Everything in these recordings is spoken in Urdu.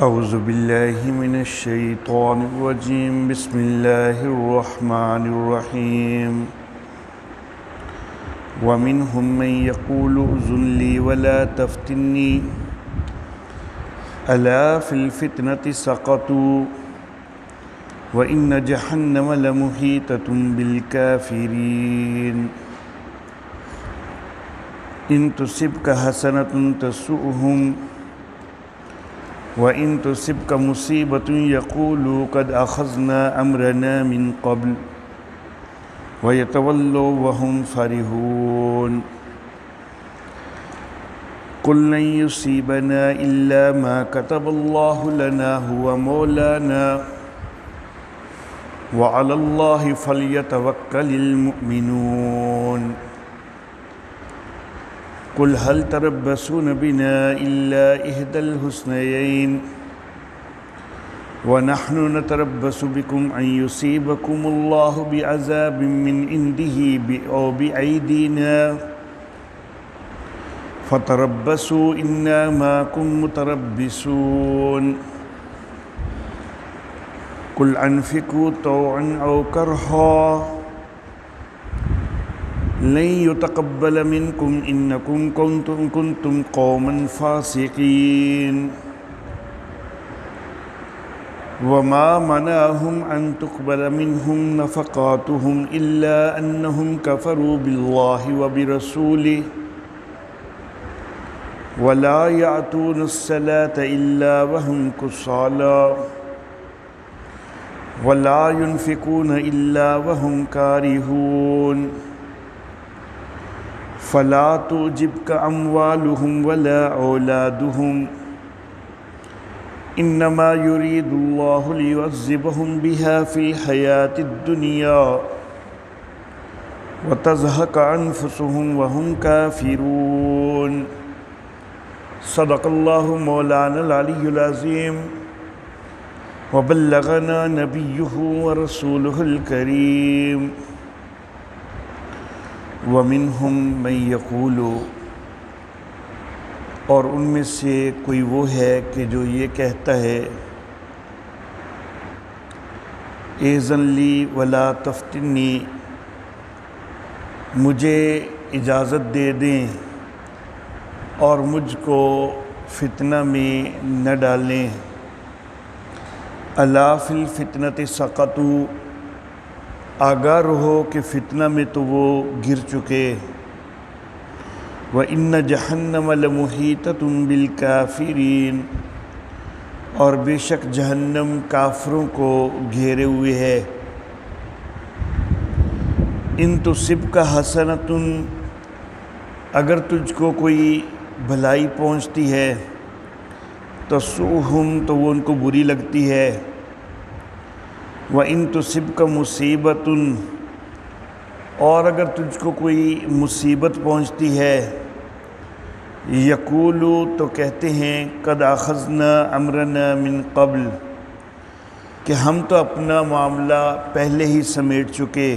اعوذ باللہ من الشیطان الرجیم بسم اللہ الرحمن الرحیم ومنہم من یقول اذن لی ولا تفتنی الا فی الفتنة سقطوا وان جہنم لمحیطۃ بالکافرین ان تصبک حسنۃ تسؤہم وَإِن تُصِبْكَ مُصِيبَةٌ يَقُولُوا قَدْ أَخَذْنَا أَمْرَنَا مِنْ قَبْلُ وَيَتَوَلَّوْا وَهُمْ فَرِحُونَ قُلْ لَنْ يُصِيبَنَا إِلَّا مَا كَتَبَ اللَّهُ لَنَا هُوَ مَوْلَانَا وَعَلَى اللَّهِ فَلْيَتَوَكَّلِ الْمُؤْمِنُونَ قل هل تربصون بنا إلا إحدى الحسنيين ونحن نتربص بكم أن يصيبكم الله بعذاب من عنده أو بأيدينا فتربصوا إنا معكم متربصون قل أنفقوا طوعا أو كرها لن يتقبل منكم إنكم كنتم قوما فاسقين وما منعهم أن تقبل منهم نفقاتهم إلا أنهم كفروا بالله وبرسوله ولا يأتون الصلاة إلا وهم كسالى ولا ينفقون إلا وهم كارهون فلا تعجبك أموالهم ولا أولادهم إنما يريد الله ليعذبهم بها في الحياة الدنيا وتزهق أنفسهم وهم كافرون صدق الله مولانا العلي العظيم وبلغنا نبيه ورسوله الكريم وَمِنْهُمْ مَنْ يَقُولُ اور ان میں سے کوئی وہ ہے کہ جو یہ کہتا ہے اذن لی ولا تفتنی مجھے اجازت دے دیں اور مجھ کو فتنہ میں نہ ڈالیں الا فی الفتنۃ سقطوا آگاہ رہو کہ فتنہ میں تو وہ گر چکے وَإِنَّ جَهَنَّمَ لَمُحِيطَةٌ بِالْكَافِرِينَ اور بے شک جہنم کافروں کو گھیرے ہوئے ہے ان تصبک حسنۃ اگر تجھ کو کوئی بھلائی پہنچتی ہے تسؤہم تو وہ ان کو بری لگتی ہے وَإِن تُصِبْكَ مُصِيبَةٌ اور اگر تجھ کو کوئی مصیبت پہنچتی ہے یقولو تو کہتے ہیں قد اخذنا امرنا من قبل کہ ہم تو اپنا معاملہ پہلے ہی سمیٹ چکے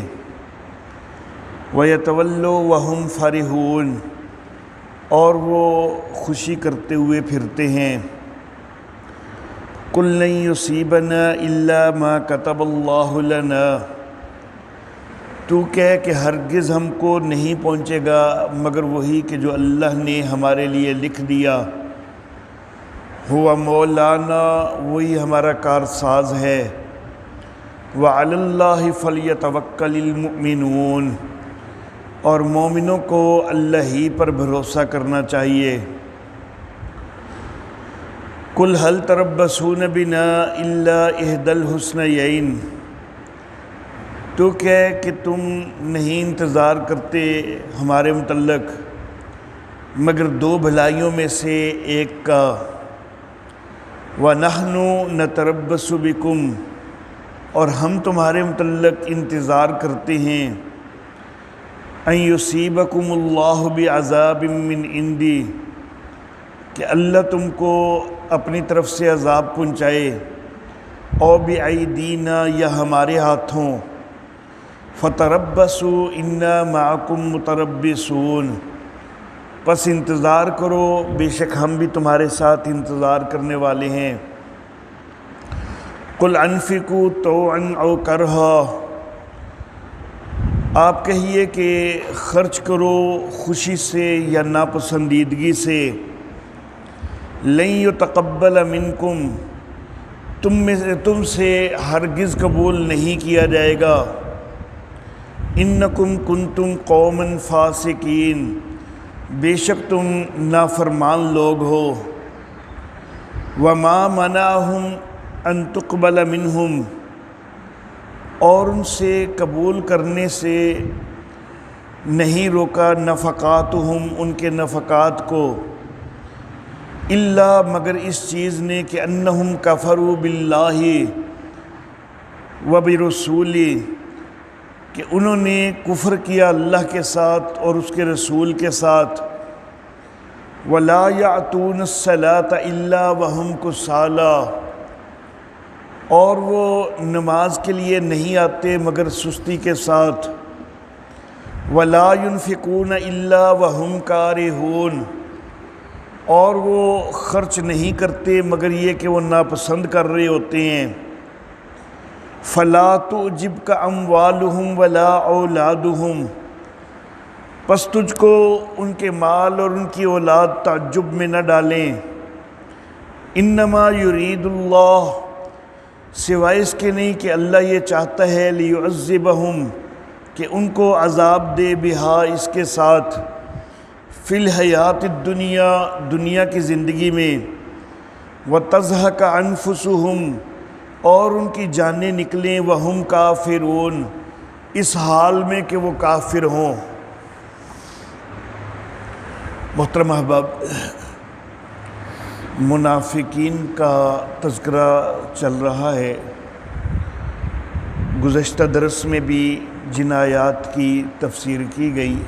وَيَتَوَلَّوْا وَهُمْ فَرِحُونَ اور وہ خوشی کرتے ہوئے پھرتے ہیں قُلْ لَنْ يُصِيبَنَا إِلَّا مَا كَتَبَ اللَّهُ لَنَا تو کہہ کہ ہرگز ہم کو نہیں پہنچے گا مگر وہی کہ جو اللہ نے ہمارے لیے لکھ دیا هُوَ مولانا وہی ہمارا کارساز ہے وَعَلَى اللَّهِ فَلْيَتَوَكَّلِ الْمُؤْمِنُونَ اور مومنوں کو اللہ ہی پر بھروسہ کرنا چاہیے قل هل تربصون بنا الا احدى الحسنيين تو کہہ کہ تم نہیں انتظار کرتے ہمارے متعلق مگر دو بھلائیوں میں سے ایک کا وَنَحْنُ نَتَرَبَّصُ بِكُمْ اور ہم تمہارے متعلق انتظار کرتے ہیں أَن يُصِيبَكُمُ اللَّهُ بِعَذَابٍ مِّنْ عِنْدِهِ کہ اللہ تم کو اپنی طرف سے عذاب پہنچائے او بِأَيْدِينَا یا ہمارے ہاتھوں فَتَرَبَّصُوا إِنَّا مَعَكُمْ مُتَرَبِّصُونَ پس انتظار کرو، بے شک ہم بھی تمہارے ساتھ انتظار کرنے والے ہیں۔ قل انفقوا طوعا او کرہا، آپ کہیے کہ خرچ کرو خوشی سے یا ناپسندیدگی سے، لن یتقبل منکم، تم سے ہرگز قبول نہیں کیا جائے گا، انکم کنتم قوما فاسقین، بے شک تم نافرمان لوگ ہو، وما منعہم ان تقبل منہم، اور ان سے قبول کرنے سے نہیں روکا نفقاتہم، ان کے نفقات کو، الا مگر اس چیز نے کہ انہم کفروا باللہ وبرسولہ، کہ انہوں نے کفر کیا اللہ کے ساتھ اور اس کے رسول کے ساتھ، ولا یأتون الصلاۃ الا وہم کسالى، اور وہ نماز کے لیے نہیں آتے مگر سستی کے ساتھ، ولا ينفقون الا وہم کارہون، اور وہ خرچ نہیں کرتے مگر یہ کہ وہ ناپسند کر رہے ہوتے ہیں، فلا تعجبک اموالہم ولا اولادہم، پس تجھ کو ان کے مال اور ان کی اولاد تعجب میں نہ ڈالیں، انما یرید اللہ، سوائے اس کے نہیں کہ اللہ یہ چاہتا ہے، لیعذبہم، کہ ان کو عذاب دے، بہا، اس کے ساتھ، فی الحیات الدنیا، دنیا کی زندگی میں، وتزہق انفسہم، اور ان کی جانیں نکلیں، وہم کافرون، اس حال میں کہ وہ کافر ہوں۔ محترم احباب، منافقین کا تذکرہ چل رہا ہے۔ گزشتہ درس میں بھی جن آیات کی تفسیر کی گئی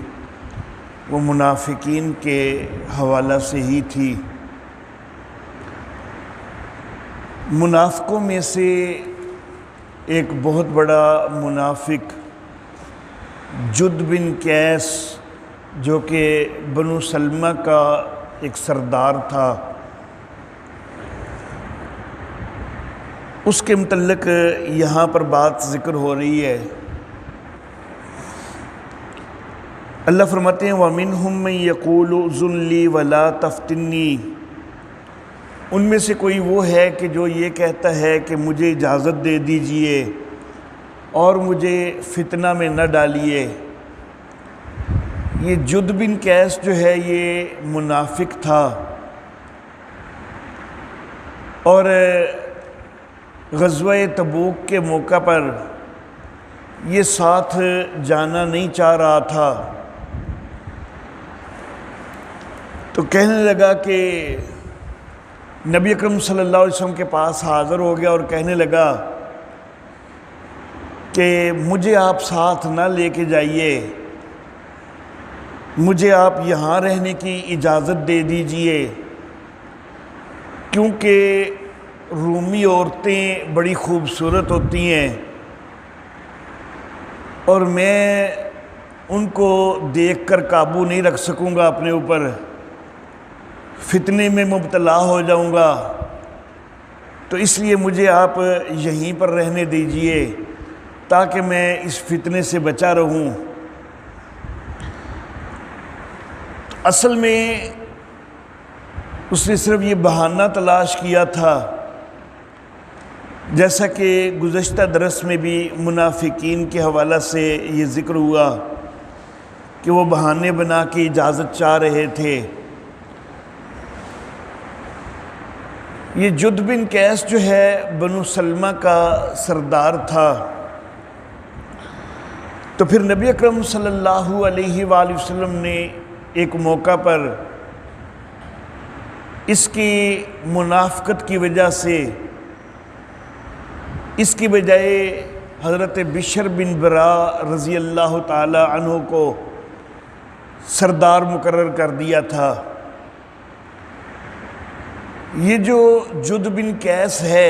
وہ منافقین کے حوالہ سے ہی تھی۔ منافقوں میں سے ایک بہت بڑا منافق جد بن قیس، جو کہ بنو سلمہ کا ایک سردار تھا، اس کے متعلق یہاں پر بات ذکر ہو رہی ہے۔ اللہ فرماتے ہیں وَمِنْهُمْ مَنْ يَقُولُ اذن لِّي وَلَا تَفْتِنِّي، ان میں سے کوئی وہ ہے کہ جو یہ کہتا ہے کہ مجھے اجازت دے دیجئے اور مجھے فتنہ میں نہ ڈالیے۔ یہ جد بن قیس جو ہے یہ منافق تھا، اور غزوہ تبوک کے موقع پر یہ ساتھ جانا نہیں چاہ رہا تھا، تو کہنے لگا کہ نبی اکرم صلی اللہ علیہ وسلم کے پاس حاضر ہو گیا اور کہنے لگا کہ مجھے آپ ساتھ نہ لے کے جائیے، مجھے آپ یہاں رہنے کی اجازت دے دیجئے، کیونکہ رومی عورتیں بڑی خوبصورت ہوتی ہیں اور میں ان کو دیکھ کر قابو نہیں رکھ سکوں گا اپنے اوپر، فتنے میں مبتلا ہو جاؤں گا، تو اس لیے مجھے آپ یہیں پر رہنے دیجئے تاکہ میں اس فتنے سے بچا رہوں۔ اصل میں اس نے صرف یہ بہانہ تلاش کیا تھا، جیسا کہ گزشتہ درس میں بھی منافقین کے حوالہ سے یہ ذکر ہوا کہ وہ بہانے بنا کے اجازت چاہ رہے تھے۔ یہ جد بن قیس جو ہے بنو سلمہ کا سردار تھا، تو پھر نبی اکرم صلی اللہ علیہ وآلہ وسلم نے ایک موقع پر اس کی منافقت کی وجہ سے اس کی بجائے حضرت بشر بن برا رضی اللہ تعالی عنہ کو سردار مقرر کر دیا تھا۔ یہ جو جد بن قیس ہے،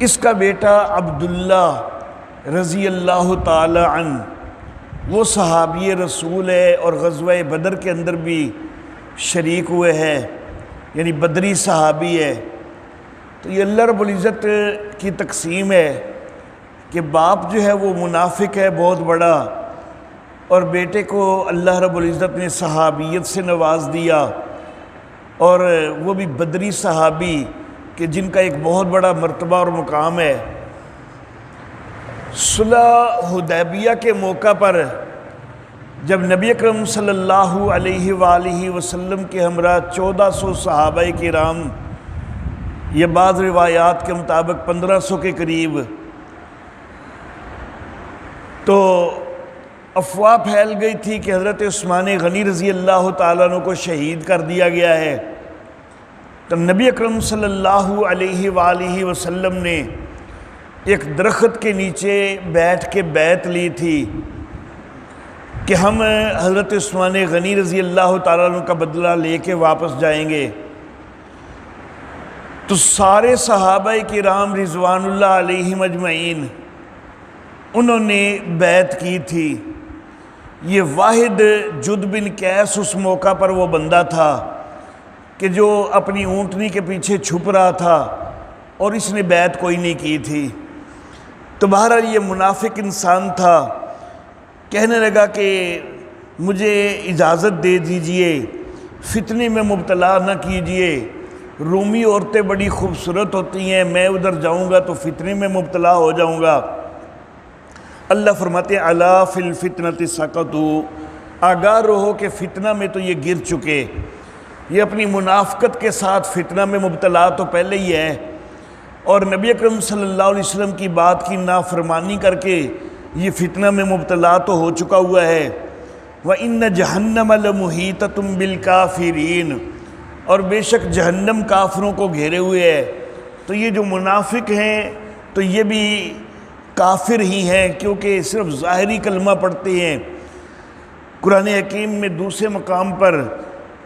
اس کا بیٹا عبداللہ رضی اللہ تعالی عنہ وہ صحابی رسول ہے اور غزوہ بدر کے اندر بھی شریک ہوئے ہیں، یعنی بدری صحابی ہے، تو یہ اللہ رب العزت کی تقسیم ہے کہ باپ جو ہے وہ منافق ہے بہت بڑا، اور بیٹے کو اللہ رب العزت نے صحابیت سے نواز دیا، اور وہ بھی بدری صحابی کہ جن کا ایک بہت بڑا مرتبہ اور مقام ہے۔ صلح حدیبیہ کے موقع پر جب نبی اکرم صلی اللہ علیہ وآلہ وسلم کے ہمراہ 1400 صحابہ کرام، یہ بعض روایات کے مطابق 1500 کے قریب، تو افواہ پھیل گئی تھی کہ حضرت عثمان غنی رضی اللہ تعالیٰ عنہ کو شہید کر دیا گیا ہے، تو نبی اکرم صلی اللہ علیہ وآلہ وسلم نے ایک درخت کے نیچے بیٹھ کے بیعت لی تھی کہ ہم حضرت عثمان غنی رضی اللہ تعالیٰ عنہ کا بدلہ لے کے واپس جائیں گے۔ تو سارے صحابہ کرام رضوان اللہ علیہم اجمعین انہوں نے بیعت کی تھی۔ یہ واحد جد بن قیس اس موقع پر وہ بندہ تھا کہ جو اپنی اونٹنی کے پیچھے چھپ رہا تھا اور اس نے بیعت کوئی نہیں کی تھی۔ تو بہرحال یہ منافق انسان تھا، کہنے لگا کہ مجھے اجازت دے دیجئے، فتنے میں مبتلا نہ کیجئے، رومی عورتیں بڑی خوبصورت ہوتی ہیں، میں ادھر جاؤں گا تو فتنے میں مبتلا ہو جاؤں گا۔ اللہ فرماتے ہیں الا فی الفتنۃ سقطوا، آگاہ رہو کہ فتنہ میں تو یہ گر چکے۔ یہ اپنی منافقت کے ساتھ فتنہ میں مبتلا تو پہلے ہی ہے، اور نبی اکرم صلی اللہ علیہ وسلم کی بات کی نافرمانی کر کے یہ فتنہ میں مبتلا تو ہو چکا ہوا ہے۔ وَإِنَّ جَهَنَّمَ لَمُحِيطَةٌ بِالْكَافِرِينَ، اور بے شک جہنم کافروں کو گھیرے ہوئے ہے۔ تو یہ جو منافق ہیں تو یہ بھی کافر ہی ہیں، کیونکہ صرف ظاہری کلمہ پڑھتے ہیں۔ قرآن حکیم میں دوسرے مقام پر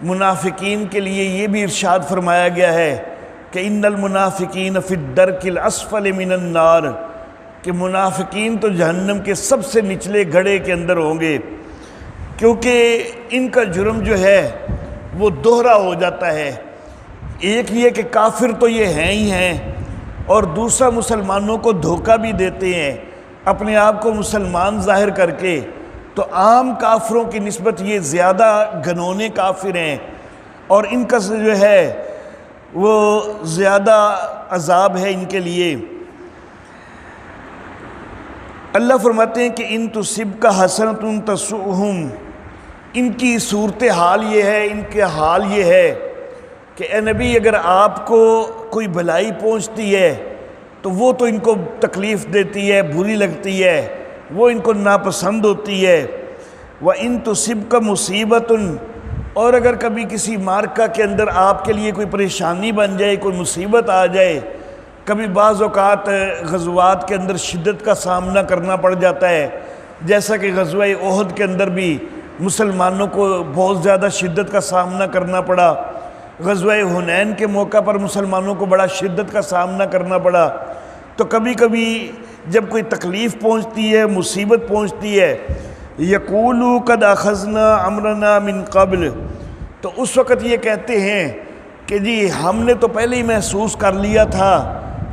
منافقین کے لیے یہ بھی ارشاد فرمایا گیا ہے کہ ان المنافقین فی الدرک الاسفل من النار، کہ منافقین تو جہنم کے سب سے نچلے گڑھے کے اندر ہوں گے، کیونکہ ان کا جرم جو ہے وہ دوہرا ہو جاتا ہے۔ ایک یہ کہ کافر تو یہ ہیں ہی ہیں، اور دوسرا مسلمانوں کو دھوکہ بھی دیتے ہیں اپنے آپ کو مسلمان ظاہر کر کے، تو عام کافروں کی نسبت یہ زیادہ گھنونے کافر ہیں، اور ان کا جو ہے وہ زیادہ عذاب ہے ان کے لیے۔ اللہ فرماتے ہیں کہ ان تصبک حسنۃ تسؤہم، ان کی صورتحال یہ ہے، ان کے حال یہ ہے کہ اے نبی اگر آپ کو کوئی بھلائی پہنچتی ہے تو وہ تو ان کو تکلیف دیتی ہے، بری لگتی ہے، وہ ان کو ناپسند ہوتی ہے۔ وَإِن تُصِبْكَ مُصِيبَةٌ، اور اگر کبھی کسی مارکہ کے اندر آپ کے لیے کوئی پریشانی بن جائے، کوئی مصیبت آ جائے، کبھی بعض اوقات غزوات کے اندر شدت کا سامنا کرنا پڑ جاتا ہے، جیسا کہ غزوہ احد کے اندر بھی مسلمانوں کو بہت زیادہ شدت کا سامنا کرنا پڑا، غزوہ حنین کے موقع پر مسلمانوں کو بڑا شدت کا سامنا کرنا پڑا۔ تو کبھی کبھی جب کوئی تکلیف پہنچتی ہے، مصیبت پہنچتی ہے، یقولوا قد اخذنا امرنا من قبل، تو اس وقت یہ کہتے ہیں کہ جی ہم نے تو پہلے ہی محسوس کر لیا تھا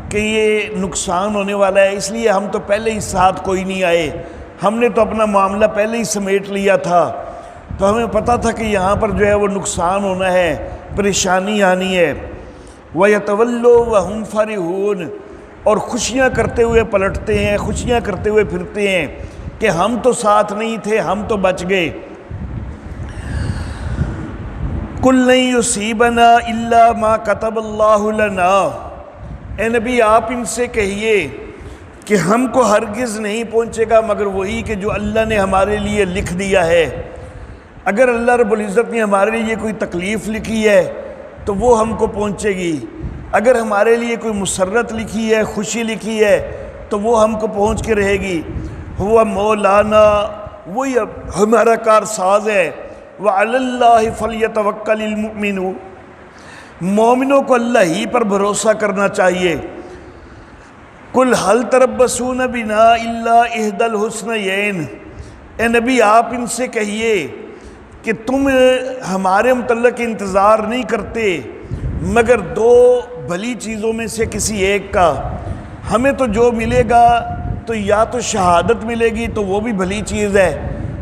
کہ یہ نقصان ہونے والا ہے، اس لیے ہم تو پہلے ہی ساتھ کوئی نہیں آئے، ہم نے تو اپنا معاملہ پہلے ہی سمیٹ لیا تھا، تو ہمیں پتہ تھا کہ یہاں پر جو ہے وہ نقصان ہونا ہے، پریشانی آنی ہے۔ وَيَتَوَلُّوا وَهُمْ فَرِحُونَ، اور خوشیاں کرتے ہوئے پلٹتے ہیں، خوشیاں کرتے ہوئے پھرتے ہیں کہ ہم تو ساتھ نہیں تھے، ہم تو بچ گئے۔ قُلْ لَن يُصِيبَنَا إِلَّا مَا كَتَبَ اللَّهُ لَنَا، اے نبی آپ ان سے کہیے کہ ہم کو ہرگز نہیں پہنچے گا مگر وہی کہ جو اللہ نے ہمارے لیے لکھ دیا ہے۔ اگر اللہ رب العزت نے ہمارے لیے کوئی تکلیف لکھی ہے تو وہ ہم کو پہنچے گی، اگر ہمارے لیے کوئی مسرت لکھی ہے، خوشی لکھی ہے تو وہ ہم کو پہنچ کے رہے گی۔ ہوا مولانا، وہی ہمارا کارساز ہے۔ وَعَلَى اللَّهِ فَلْيَتَوَكَّلِ الْمُؤْمِنُونَ، مومنوں کو اللہ ہی پر بھروسہ کرنا چاہیے۔ قُلْ هَلْ تَرَبَّصُونَ بِنَا إِلَّا إِحْدَى الْحُسْنَيَيْنِ، اے نبی آپ ان سے کہیے کہ تم ہمارے متعلق انتظار نہیں کرتے مگر دو بھلی چیزوں میں سے کسی ایک کا، ہمیں تو جو ملے گا تو یا تو شہادت ملے گی تو وہ بھی بھلی چیز ہے،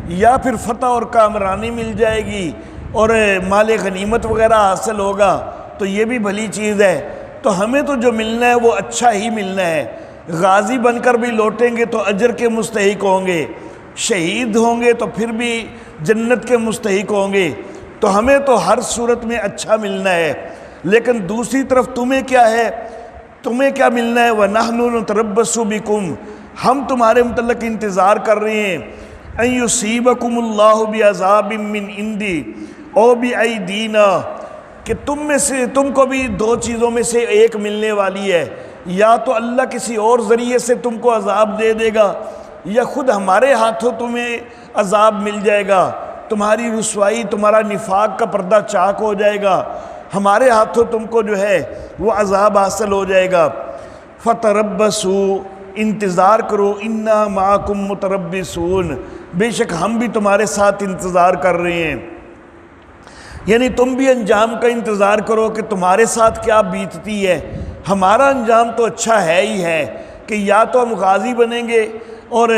یا پھر فتح اور کامرانی مل جائے گی اور مال غنیمت وغیرہ حاصل ہوگا تو یہ بھی بھلی چیز ہے۔ تو ہمیں تو جو ملنا ہے وہ اچھا ہی ملنا ہے۔ غازی بن کر بھی لوٹیں گے تو اجر کے مستحق ہوں گے، شہید ہوں گے تو پھر بھی جنت کے مستحق ہوں گے۔ تو ہمیں تو ہر صورت میں اچھا ملنا ہے، لیکن دوسری طرف تمہیں کیا ہے، تمہیں کیا ملنا ہے؟ وَنَحْنُ نُتَرَبَّصُ بِكُمْ، ہم تمہارے متعلق انتظار کر رہے ہیں، أَن يُصِيبَكُمُ اللَّهُ بِعَذَابٍ مِّنْ عِنْدِهِ أَوْ بِأَيْدِينَا، کہ تم کو بھی دو چیزوں میں سے ایک ملنے والی ہے، یا تو اللہ کسی اور ذریعے سے تم کو عذاب دے دے گا، یا خود ہمارے ہاتھوں تمہیں عذاب مل جائے گا، تمہاری رسوائی، تمہارا نفاق کا پردہ چاک ہو جائے گا، ہمارے ہاتھوں تم کو جو ہے وہ عذاب حاصل ہو جائے گا۔ فَتَرَبَّصُوا، انتظار کرو، اِنَّا مَعَكُمْ مُتَرَبِّصُونَ، بے شک ہم بھی تمہارے ساتھ انتظار کر رہے ہیں۔ یعنی تم بھی انجام کا انتظار کرو کہ تمہارے ساتھ کیا بیتتی ہے۔ ہمارا انجام تو اچھا ہے ہی ہے کہ یا تو ہم غازی بنیں گے اور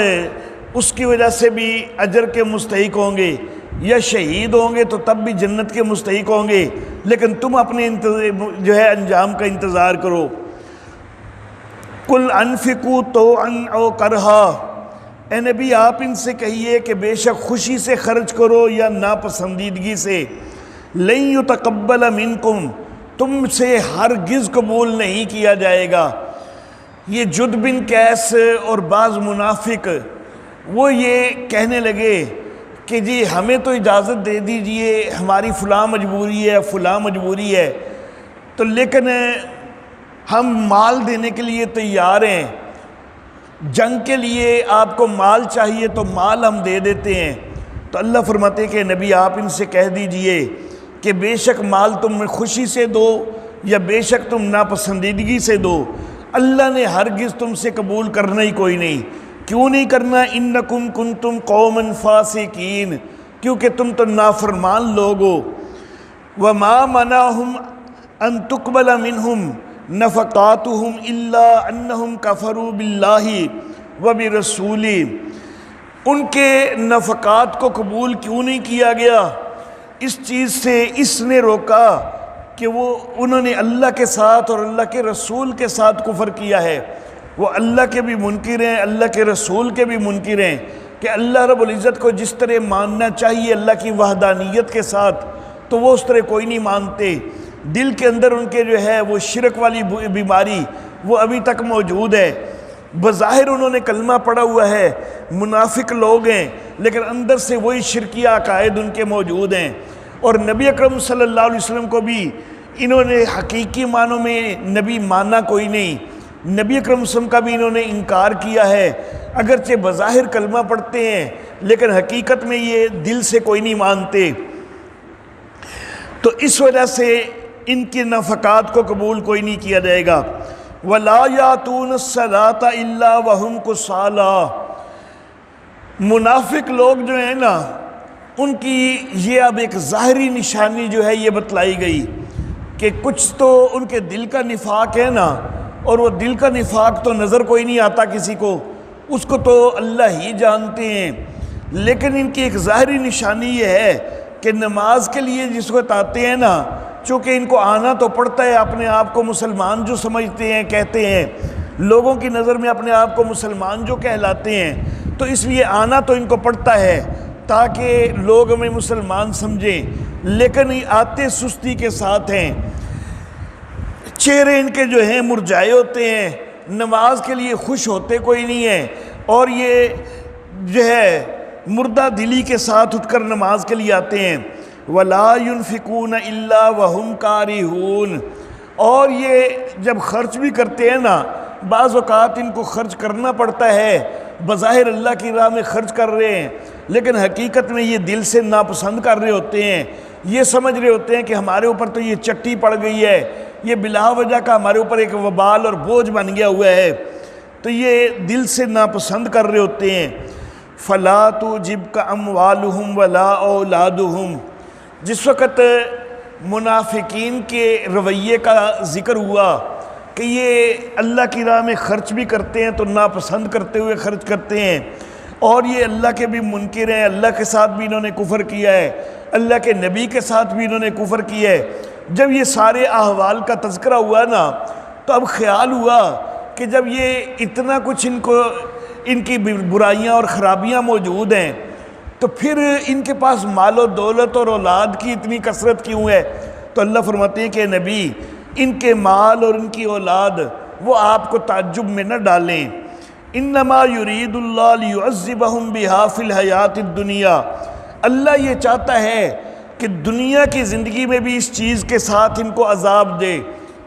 اس کی وجہ سے بھی اجر کے مستحق ہوں گے، یا شہید ہوں گے تو تب بھی جنت کے مستحق ہوں گے، لیکن تم اپنے جو ہے انجام کا انتظار کرو۔ قُلْ أَنفِقُوا طَوْعًا أَوْ كَرْهًا، اے نبی آپ ان سے کہیے کہ بے شک خوشی سے خرچ کرو یا ناپسندیدگی سے۔ لَن يُتَقَبَّلَ مِنْكُمْ، تم سے ہرگز قبول نہیں کیا جائے گا۔ یہ جد بن قیس اور بعض منافق وہ یہ کہنے لگے کہ جی ہمیں تو اجازت دے دیجئے، ہماری فلاں مجبوری ہے، فلاں مجبوری ہے، تو لیکن ہم مال دینے کے لیے تیار ہیں، جنگ کے لیے آپ کو مال چاہیے تو مال ہم دے دیتے ہیں۔ تو اللہ فرماتے کہ نبی آپ ان سے کہہ دیجئے کہ بے شک مال تم خوشی سے دو یا بے شک تم ناپسندیدگی سے دو، اللہ نے ہرگز تم سے قبول کرنا ہی کوئی نہیں۔ کیوں نہیں کرنا؟ انکم کنتم قوما فاسقین، کیونکہ تم تو نافرمان لوگ ہو۔ وما منعهم ان تقبل منهم نفقاتهم الا انهم كفروا بالله وبرسوله، ان کے نفقات کو قبول کیوں نہیں کیا گیا؟ اس چیز سے اس نے روکا کہ وہ انہوں نے اللہ کے ساتھ اور اللہ کے رسول کے ساتھ کفر کیا ہے۔ وہ اللہ کے بھی منکر ہیں، اللہ کے رسول کے بھی منکر ہیں، کہ اللہ رب العزت کو جس طرح ماننا چاہیے اللہ کی وحدانیت کے ساتھ تو وہ اس طرح کوئی نہیں مانتے۔ دل کے اندر ان کے جو ہے وہ شرک والی بیماری وہ ابھی تک موجود ہے۔ بظاہر انہوں نے کلمہ پڑھا ہوا ہے، منافق لوگ ہیں، لیکن اندر سے وہی شرکیہ عقائد ان کے موجود ہیں۔ اور نبی اکرم صلی اللہ علیہ وسلم کو بھی انہوں نے حقیقی معنوں میں نبی مانا کوئی نہیں، نبی اکرم صلی اللہ علیہ وسلم کا بھی انہوں نے انکار کیا ہے، اگرچہ بظاہر کلمہ پڑھتے ہیں لیکن حقیقت میں یہ دل سے کوئی نہیں مانتے۔ تو اس وجہ سے ان کے نفقات کو قبول کوئی نہیں کیا جائے گا۔ وَلَا يَأْتُونَ الصَّلَاةَ إِلَّا وَهُمْ كُسَالَىٰ، منافق لوگ جو ہیں نا ان کی یہ اب ایک ظاہری نشانی جو ہے یہ بتلائی گئی کہ کچھ تو ان کے دل کا نفاق ہے نا، اور وہ دل کا نفاق تو نظر کوئی نہیں آتا کسی کو، اس کو تو اللہ ہی جانتے ہیں، لیکن ان کی ایک ظاہری نشانی یہ ہے کہ نماز کے لیے جس وقت آتے ہیں نا، چونکہ ان کو آنا تو پڑتا ہے، اپنے آپ کو مسلمان جو سمجھتے ہیں، کہتے ہیں، لوگوں کی نظر میں اپنے آپ کو مسلمان جو کہلاتے ہیں، تو اس لیے آنا تو ان کو پڑتا ہے تاکہ لوگ ہمیں مسلمان سمجھیں، لیکن یہ آتے سستی کے ساتھ ہیں، چہرے ان کے جو ہیں مرجھائے ہوتے ہیں، نماز کے لیے خوش ہوتے کوئی نہیں ہیں، اور یہ جو ہے مردہ دلی کے ساتھ اٹھ کر نماز کے لیے آتے ہیں۔ وَلَا يُنْفِقُونَ إِلَّا وَهُمْ كَارِهُونَ، اور یہ جب خرچ بھی کرتے ہیں نا، بعض اوقات ان کو خرچ کرنا پڑتا ہے، بظاہر اللہ کی راہ میں خرچ کر رہے ہیں، لیکن حقیقت میں یہ دل سے ناپسند کر رہے ہوتے ہیں، یہ سمجھ رہے ہوتے ہیں کہ ہمارے اوپر تو یہ چٹی پڑ گئی ہے، یہ بلا وجہ کا ہمارے اوپر ایک وبال اور بوجھ بن گیا ہوا ہے، تو یہ دل سے ناپسند کر رہے ہوتے ہیں۔ فَلَا تُعْجِبْكَ أَمْوَالُهُمْ وَلَا أَوْلَادُهُمْ، جس وقت منافقین کے رویے کا ذکر ہوا کہ یہ اللہ کی راہ میں خرچ بھی کرتے ہیں تو ناپسند کرتے ہوئے خرچ کرتے ہیں، اور یہ اللہ کے بھی منکر ہیں، اللہ کے ساتھ بھی انہوں نے کفر کیا ہے، اللہ کے نبی کے ساتھ بھی انہوں نے کفر کیا ہے۔ جب یہ سارے احوال کا تذکرہ ہوا نا تو اب خیال ہوا کہ جب یہ اتنا کچھ ان کی برائیاں اور خرابیاں موجود ہیں تو پھر ان کے پاس مال و دولت اور اولاد کی اتنی کثرت کیوں ہے؟ تو اللہ فرماتے ہیں کہ نبی، ان کے مال اور ان کی اولاد وہ آپ کو تعجب میں نہ ڈالیں۔ انما یرید اللہ لیعذبہم بہا فی الحیات الدنیا، اللہ یہ چاہتا ہے کہ دنیا کی زندگی میں بھی اس چیز کے ساتھ ان کو عذاب دے،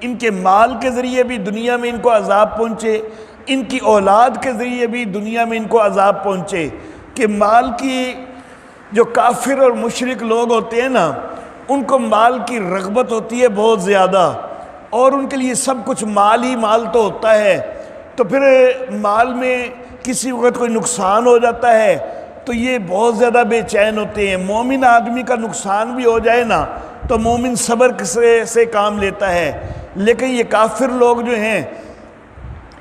ان کے مال کے ذریعے بھی دنیا میں ان کو عذاب پہنچے، ان کی اولاد کے ذریعے بھی دنیا میں ان کو عذاب پہنچے۔ کہ مال کی جو کافر اور مشرک لوگ ہوتے ہیں نا، ان کو مال کی رغبت ہوتی ہے بہت زیادہ، اور ان کے لیے سب کچھ مال ہی مال تو ہوتا ہے، تو پھر مال میں کسی وقت کوئی نقصان ہو جاتا ہے تو یہ بہت زیادہ بے چین ہوتے ہیں۔ مومن آدمی کا نقصان بھی ہو جائے نا تو مومن صبر سے کام لیتا ہے، لیکن یہ کافر لوگ جو ہیں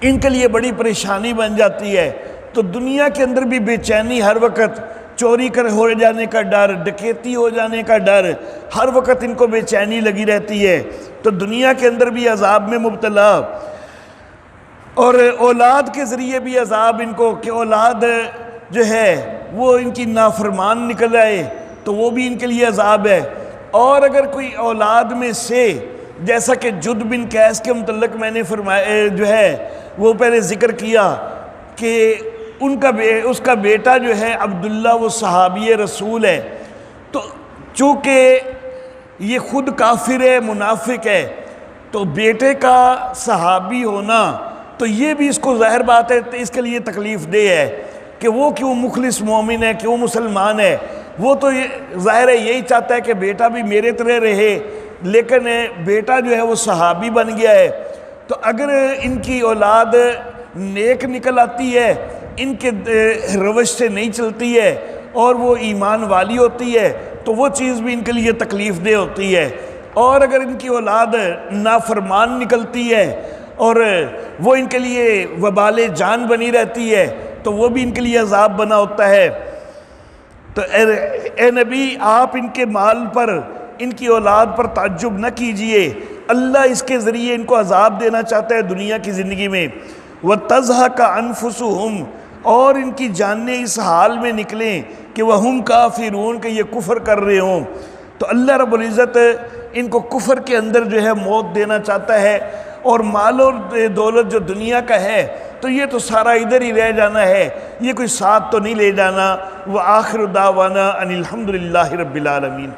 ان کے لیے بڑی پریشانی بن جاتی ہے۔ تو دنیا کے اندر بھی بے چینی، ہر وقت چوری ہو جانے کا ڈر، ڈکیتی ہو جانے کا ڈر، ہر وقت ان کو بے چینی لگی رہتی ہے، تو دنیا کے اندر بھی عذاب میں مبتلا، اور اولاد کے ذریعے بھی عذاب ان کو، کہ اولاد جو ہے وہ ان کی نافرمان نکل آئے تو وہ بھی ان کے لیے عذاب ہے۔ اور اگر کوئی اولاد میں سے، جیسا کہ جد بن قیس کے متعلق میں نے فرمایا جو ہے وہ پہلے ذکر کیا کہ اس کا بیٹا جو ہے عبداللہ وہ صحابی رسول ہے، تو چونکہ یہ خود کافر ہے، منافق ہے، تو بیٹے کا صحابی ہونا تو یہ بھی اس کو ظاہر بات ہے اس کے لیے تکلیف دہ ہے کہ وہ کیوں مخلص مومن ہے، کیوں مسلمان ہے، وہ تو ظاہر ہے یہی چاہتا ہے کہ بیٹا بھی میرے طرح رہے، لیکن بیٹا جو ہے وہ صحابی بن گیا ہے۔ تو اگر ان کی اولاد نیک نکل آتی ہے، ان کے روش سے نہیں چلتی ہے اور وہ ایمان والی ہوتی ہے تو وہ چیز بھی ان کے لیے تکلیف دہ ہوتی ہے، اور اگر ان کی اولاد نافرمان نکلتی ہے اور وہ ان کے لیے وبال جان بنی رہتی ہے تو وہ بھی ان کے لیے عذاب بنا ہوتا ہے۔ تو اے نبی، آپ ان کے مال پر، ان کی اولاد پر تعجب نہ کیجئے، اللہ اس کے ذریعے ان کو عذاب دینا چاہتا ہے دنیا کی زندگی میں۔ وَتَزْهَقَ أَنفُسُهُمْ، اور ان کی جانیں اس حال میں نکلیں کہ وَهُمْ كَافِرُونَ، کہ یہ کفر کر رہے ہوں، تو اللہ رب العزت ان کو کفر کے اندر جو ہے موت دینا چاہتا ہے، اور مال اور دولت جو دنیا کا ہے تو یہ تو سارا ادھر ہی رہ جانا ہے، یہ کوئی ساتھ تو نہیں لے جانا۔ وَآخِرُ دَعْوَانَا أَنِ الْحَمْدُ لِلَّهِ رَبِّ الْعَالَمِينَ۔